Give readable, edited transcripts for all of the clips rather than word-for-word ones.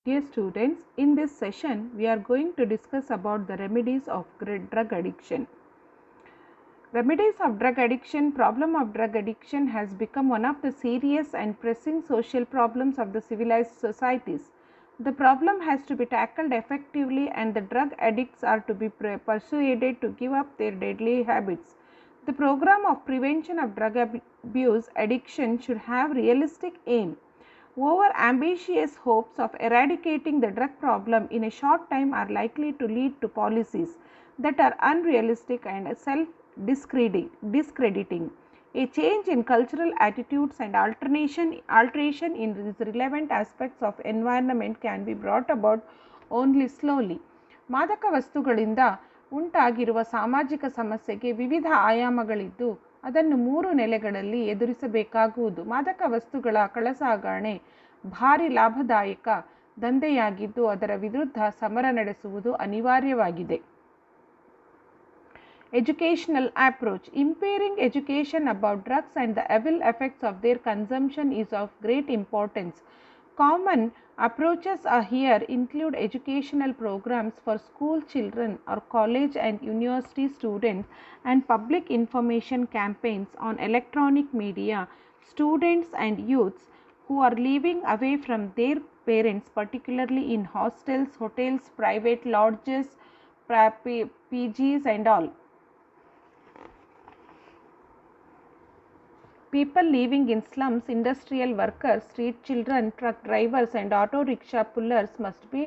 Dear students, in this session we are going to discuss about the remedies of drug addiction. Remedies of drug addiction. Problem of drug addiction has become one of the serious and pressing social problems of the civilized societies. The problem has to be tackled effectively and the drug addicts are to be persuaded to give up their deadly habits. The program of prevention of drug abuse addiction should have realistic aim. Over ambitious hopes of eradicating the drug problem in a short time are likely to lead to policies that are unrealistic and self-discrediting. A change in cultural attitudes and alteration in these relevant aspects of environment can be brought about only slowly. ಮಾದಕ ವಸ್ತುಗಳಿಂದ ಉಂಟಾಗಿರುವ ಸಾಮಾಜಿಕ ಸಮಸ್ಯೆಗೆ ವಿವಿಧ ಆಯಾಮಗಳಿದ್ದು ಅದನ್ನು 3 ನೆಲೆಗಳಲ್ಲಿ ಎದುರಿಸಬೇಕಾಗುವುದು. ಮಾದಕ ವಸ್ತುಗಳ ಕಳ್ಳಸಾಗಣೆ ಭಾರಿ ಲಾಭದಾಯಕ ದಂಧೆಯಾಗಿದ್ದು ಅದರ ವಿರುದ್ಧ ಸಮರ ನಡೆಸುವುದು ಅನಿವಾರ್ಯವಾಗಿದೆ. Educational approach. Impairing education about drugs and the evil effects of their consumption is of great importance. Common approaches here include educational programs for school children or college and university students and public information campaigns on electronic media. Students and youths who are living away from their parents, particularly in hostels, hotels, private lodges, PGs and all. People living in slums, industrial workers, street children, truck drivers and auto rickshaw pullers must be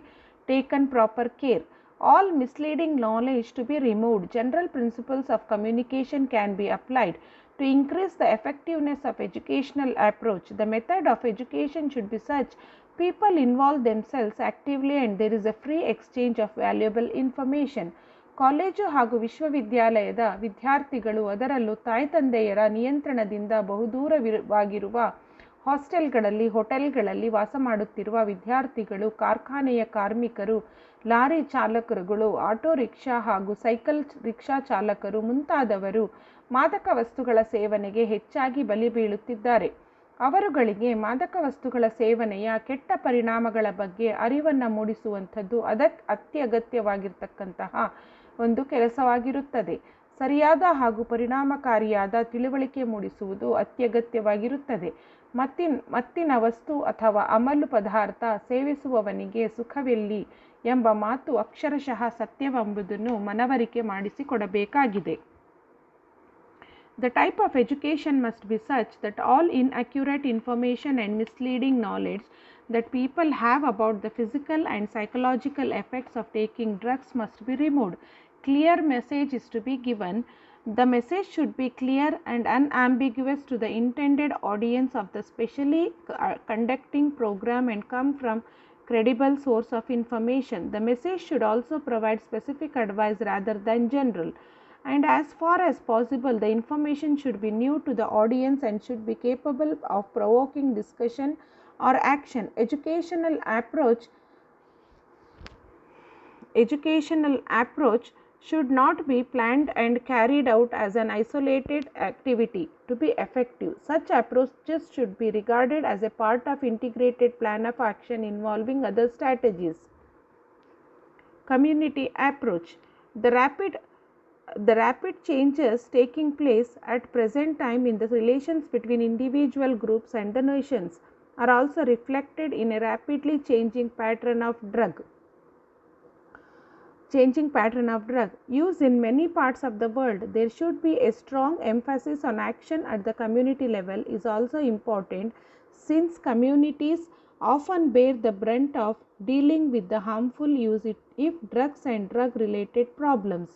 taken proper care. All misleading knowledge to be removed. General principles of communication can be applied to increase the effectiveness of educational approach. The method of education should be such people involve themselves actively and there is a free exchange of valuable information. College ಹಾಗೂ ವಿಶ್ವವಿದ್ಯಾಲಯದ ವಿದ್ಯಾರ್ಥಿಗಳು ಅದರಲ್ಲೂ ತಾಯಿ ತಂದೆಯರ ನಿಯಂತ್ರಣದಿಂದ ಬಹುದೂರವಾಗಿರುವ ಹಾಸ್ಟೆಲ್ಗಳಲ್ಲಿ, ಹೋಟೆಲ್ಗಳಲ್ಲಿ ವಾಸ ಮಾಡುತ್ತಿರುವ ವಿದ್ಯಾರ್ಥಿಗಳು, ಕಾರ್ಖಾನೆಯ ಕಾರ್ಮಿಕರು, ಲಾರಿ ಚಾಲಕರುಗಳು, ಆಟೋ ರಿಕ್ಷಾ ಹಾಗೂ ಸೈಕಲ್ ರಿಕ್ಷಾ ಚಾಲಕರು ಮುಂತಾದವರು ಮಾದಕ ವಸ್ತುಗಳ ಸೇವನೆಗೆ ಹೆಚ್ಚಾಗಿ ಬಲಿ ಬೀಳುತ್ತಿದ್ದಾರೆ. ಅವರುಗಳಿಗೆ ಮಾದಕ ವಸ್ತುಗಳ ಸೇವನೆಯ ಕೆಟ್ಟ ಪರಿಣಾಮಗಳ ಬಗ್ಗೆ ಅರಿವನ್ನು ಮೂಡಿಸುವಂಥದ್ದು ಅತ್ಯಗತ್ಯವಾಗಿರ್ತಕ್ಕಂತಹ ಒಂದು ಕೆಲಸವಾಗಿರುತ್ತದೆ. ಸರಿಯಾದ ಹಾಗೂ ಪರಿಣಾಮಕಾರಿಯಾದ ತಿಳುವಳಿಕೆ ಮೂಡಿಸುವುದು ಅತ್ಯಗತ್ಯವಾಗಿರುತ್ತದೆ. ಮತ್ತಿನ ವಸ್ತು ಅಥವಾ ಅಮಲು ಪದಾರ್ಥ ಸೇವಿಸುವವನಿಗೆ ಸುಖವೆಲ್ಲಿ ಎಂಬ ಮಾತು ಅಕ್ಷರಶಃ ಸತ್ಯವೆಂಬುದನ್ನು ಮನವರಿಕೆ ಮಾಡಿಸಿಕೊಡಬೇಕಾಗಿದೆ. The type of education must be such that all inaccurate information and misleading knowledge that people have about the physical and psychological effects of taking drugs must be removed. Clear message is to be given. The message should be clear and unambiguous to the intended audience of the specially conducting program and come from credible source of information. The message should also provide specific advice rather than general. And as far as possible, the information should be new to the audience and should be capable of provoking discussion or action. Educational approach should not be planned and carried out as an isolated activity. To be effective, such approaches should be regarded as a part of integrated plan of action involving other strategies. Community approach. The rapid changes taking place at present time in the relations between individual groups and the nations are also reflected in a rapidly changing pattern of drug use in many parts of the world. There should be a strong emphasis on action at the community level is also important, since communities often bear the brunt of dealing with the harmful use if drugs and drug related problems.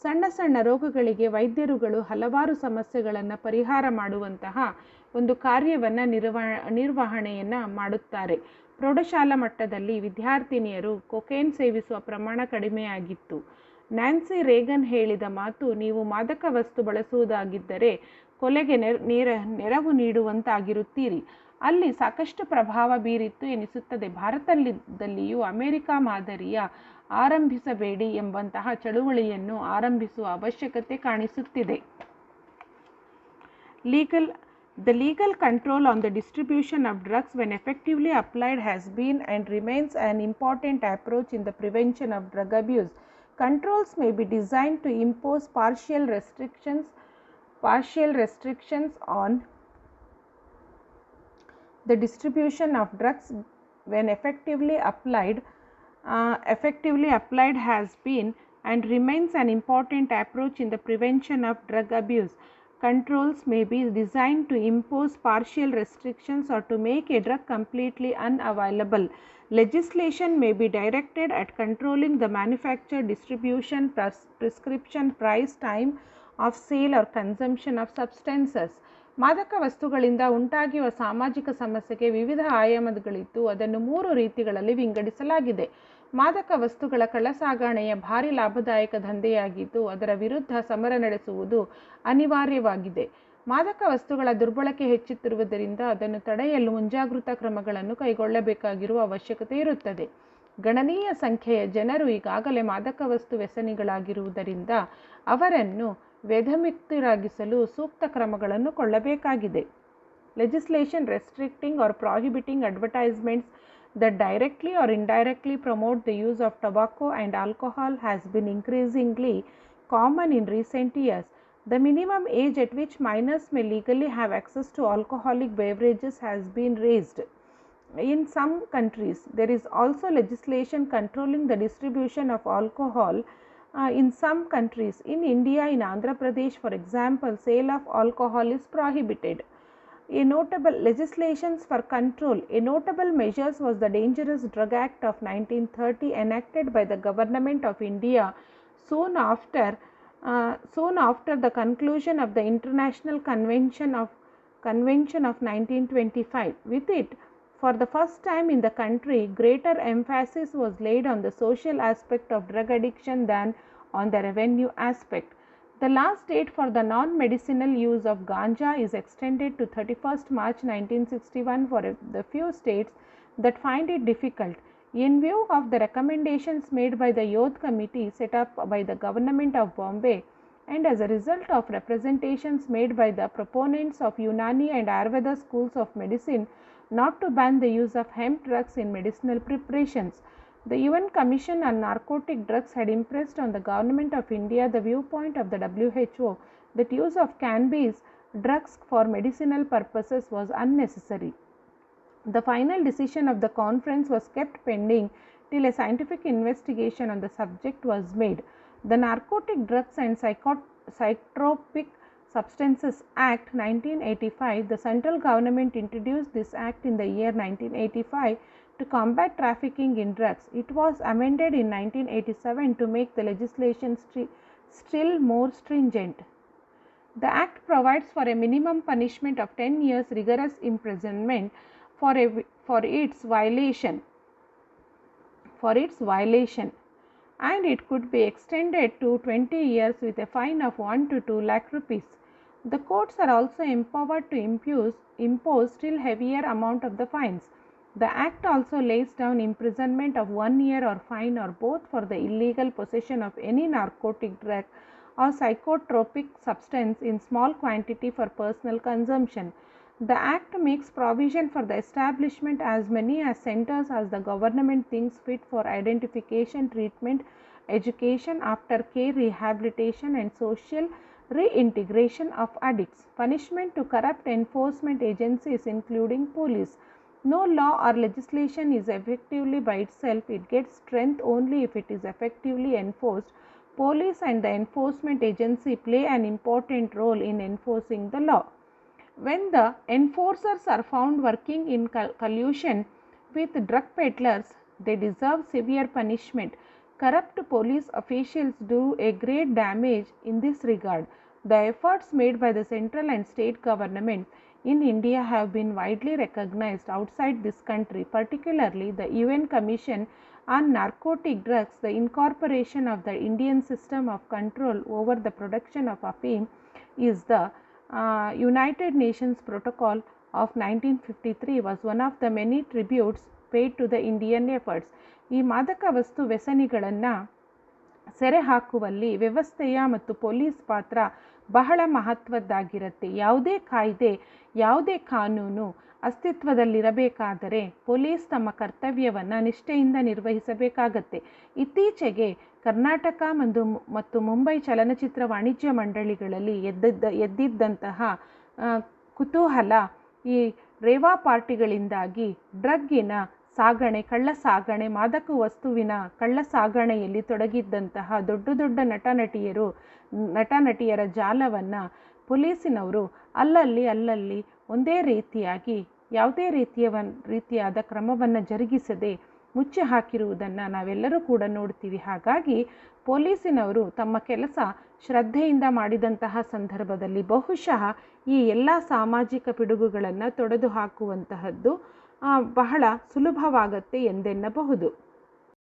ಸಣ್ಣ ಸಣ್ಣ ರೋಗಗಳಿಗೆ ವೈದ್ಯರುಗಳು ಹಲವಾರು ಸಮಸ್ಯೆಗಳನ್ನು ಪರಿಹಾರ ಮಾಡುವಂತಹ ಒಂದು ಕಾರ್ಯವನ್ನು ನಿರ್ವಹಣೆಯನ್ನು ಮಾಡುತ್ತಾರೆ. ಪ್ರೌಢಶಾಲಾ ಮಟ್ಟದಲ್ಲಿ ವಿದ್ಯಾರ್ಥಿನಿಯರು ಕೊಕೇನ್ ಸೇವಿಸುವ ಪ್ರಮಾಣ ಕಡಿಮೆಯಾಗಿತ್ತು. ನ್ಯಾನ್ಸಿ ರೇಗನ್ ಹೇಳಿದ ಮಾತು, ನೀವು ಮಾದಕ ವಸ್ತು ಬಳಸುವುದಾಗಿದ್ದರೆ ಕೊಲೆಗೆ ನೆರವು ನೀಡುವಂತಾಗಿರುತ್ತೀರಿ. ಅಲ್ಲಿ ಸಾಕಷ್ಟು ಪ್ರಭಾವ ಬೀರಿತ್ತು ಎನಿಸುತ್ತದೆ. ಭಾರತದಲ್ಲಿಯೂ ಅಮೆರಿಕ ಮಾದರಿಯ ಆರಂಭಿಸಬೇಡಿ ಎಂಬಂತಹ ಚಳುವಳಿಯನ್ನು ಆರಂಭಿಸುವ ಅವಶ್ಯಕತೆ ಕಾಣಿಸುತ್ತಿದೆ. The legal control on the distribution of drugs when effectively applied has been and remains an important approach in the prevention of drug abuse. Controls may be designed to impose partial restrictions on the distribution of drugs when effectively applied has been and remains an important approach in the prevention of drug abuse. Controls may be designed to impose partial restrictions or to make a drug completely unavailable. Legislation may be directed at controlling the manufacture, distribution, prescription, price, time of sale or consumption of substances. ಮಾದಕ ವಸ್ತುಗಳಿಂದ ಉಂಟಾಗುವ ಸಾಮಾಜಿಕ ಸಮಸ್ಯೆಗೆ ವಿವಿಧ ಆಯಾಮಗಳಿದ್ದು ಅದನ್ನು 3 ರೀತಿಗಳಲ್ಲಿ ವಿಂಗಡಿಸಲಾಗಿದೆ. ಮಾದಕ ವಸ್ತುಗಳ ಕಳ್ಳಸಾಗಣೆಯ ಭಾರಿ ಲಾಭದಾಯಕ ದಂಧೆಯಾಗಿದ್ದು ಅದರ ವಿರುದ್ಧ ಸಮರ ನಡೆಸುವುದು ಅನಿವಾರ್ಯವಾಗಿದೆ. ಮಾದಕ ವಸ್ತುಗಳ ದುರ್ಬಳಕೆ ಹೆಚ್ಚುತ್ತಿರುವುದರಿಂದ ಅದನ್ನು ತಡೆಯಲು ಮುಂಜಾಗೃತಾ ಕ್ರಮಗಳನ್ನು ಕೈಗೊಳ್ಳಬೇಕಾಗಿರುವ ಅವಶ್ಯಕತೆ ಇರುತ್ತದೆ. ಗಣನೀಯ ಸಂಖ್ಯೆಯ ಜನರು ಈಗಾಗಲೇ ಮಾದಕ ವಸ್ತು ವ್ಯಸನಿಗಳಾಗಿರುವುದರಿಂದ ಅವರನ್ನು ವ್ಯಸನಮುಕ್ತರಾಗಿಸಲು ಸೂಕ್ತ ಕ್ರಮಗಳನ್ನು ಕೊಳ್ಳಬೇಕಾಗಿದೆ. Legislation restricting or prohibiting advertisements that directly or indirectly promote the use of tobacco and alcohol has been increasingly common in recent years. The minimum age at which minors may legally have access to alcoholic beverages has been raised. In some countries, there is also legislation controlling the distribution of alcohol. In some countries, in India, in Andhra Pradesh, for example, sale of alcohol is prohibited. A notable legislations for control. A notable measures was the Dangerous Drug Act of 1930 enacted by the Government of India soon after the conclusion of the International Convention of 1925. With it, for the first time in the country, greater emphasis was laid on the social aspect of drug addiction than on the revenue aspect. The last date for the non-medicinal use of ganja is extended to 31st March 1961 for the few states that find it difficult. In view of the recommendations made by the Youth Committee set up by the Government of Bombay and as a result of representations made by the proponents of Unani and Ayurveda schools of medicine not to ban the use of hemp drugs in medicinal preparations, the UN Commission on Narcotic Drugs had impressed on the Government of India the viewpoint of the WHO that use of cannabis drugs for medicinal purposes was unnecessary. The final decision of the conference was kept pending till a scientific investigation on the subject was made. The Narcotic Drugs and Psychotropic Substances Act 1985, the central government introduced this act in the year 1985 to combat trafficking in drugs. It was amended in 1987 to make the legislation still more stringent. The act provides for a minimum punishment of 10 years rigorous imprisonment for its violation, and it could be extended to 20 years with a fine of 1 to 2 lakh rupees. The courts are also empowered to impose still heavier amount of the fines. The act also lays down imprisonment of 1 year or fine or both for the illegal possession of any narcotic drug or psychotropic substance in small quantity for personal consumption. The act makes provision for the establishment as many as centers as the government thinks fit for identification, treatment, education, aftercare, rehabilitation and social reintegration of addicts. Punishment to corrupt enforcement agencies including police. No law or legislation is effectively by itself. It gets strength only if it is effectively enforced. Police and the enforcement agency play an important role in enforcing the law. When the enforcers are found working in collusion with drug peddlers, they deserve severe punishment. Corrupt police officials do a great damage in this regard. The efforts made by the central and state government in India have been widely recognized outside this country, particularly the UN Commission on Narcotic Drugs, the incorporation of the Indian system of control over the production of opium is the United Nations Protocol of 1953 was one of the many tributes paid to the Indian efforts. ಈ ಮಾದಕ ವಸ್ತು ವ್ಯಸನಿಗಳನ್ನು ಸೆರೆ ಹಾಕುವಲ್ಲಿ ವ್ಯವಸ್ಥೆಯ ಮತ್ತು police ಪಾತ್ರ ಬಹಳ ಮಹತ್ವದ್ದಾಗಿರುತ್ತೆ. ಯಾವುದೇ ಕಾಯ್ದೆ, ಯಾವುದೇ ಕಾನೂನು ಅಸ್ತಿತ್ವದಲ್ಲಿರಬೇಕಾದರೆ ಪೊಲೀಸ್ ತಮ್ಮ ಕರ್ತವ್ಯವನ್ನು ನಿಷ್ಠೆಯಿಂದ ನಿರ್ವಹಿಸಬೇಕಾಗತ್ತೆ. ಇತ್ತೀಚೆಗೆ ಕರ್ನಾಟಕ ಮತ್ತು ಮುಂಬೈ ಚಲನಚಿತ್ರ ವಾಣಿಜ್ಯ ಮಂಡಳಿಗಳಲ್ಲಿ ಎದ್ದಿದ್ದಂತಹ ಕುತೂಹಲ ಈ ರೇವಾ ಪಾರ್ಟಿಗಳಿಂದಾಗಿ ಡ್ರಗ್ಗಿನ ಸಾಗಣೆ, ಕಳ್ಳ ಸಾಗಣೆ, ಮಾದಕ ವಸ್ತುವಿನ ಕಳ್ಳ ಸಾಗಣೆಯಲ್ಲಿ ತೊಡಗಿದ್ದಂತಹ ದೊಡ್ಡ ದೊಡ್ಡ ನಟ ನಟಿಯರ ಜಾಲವನ್ನು ಪೊಲೀಸಿನವರು ಅಲ್ಲಲ್ಲಿ ಒಂದೇ ರೀತಿಯಾಗಿ ಯಾವುದೇ ರೀತಿಯಾದ ಕ್ರಮವನ್ನು ಜರುಗಿಸದೆ ಮುಚ್ಚಿ ಹಾಕಿರುವುದನ್ನು ನಾವೆಲ್ಲರೂ ಕೂಡ ನೋಡ್ತೀವಿ. ಹಾಗಾಗಿ ಪೊಲೀಸಿನವರು ತಮ್ಮ ಕೆಲಸ ಶ್ರದ್ಧೆಯಿಂದ ಮಾಡಿದಂತಹ ಸಂದರ್ಭದಲ್ಲಿ ಬಹುಶಃ ಈ ಎಲ್ಲ ಸಾಮಾಜಿಕ ಪಿಡುಗುಗಳನ್ನು ತೊಡೆದು ಹಾಕುವಂತಹದ್ದು ಬಹಳ ಸುಲಭವಾಗತ್ತೆ ಎಂದೆನ್ನಬಹುದು.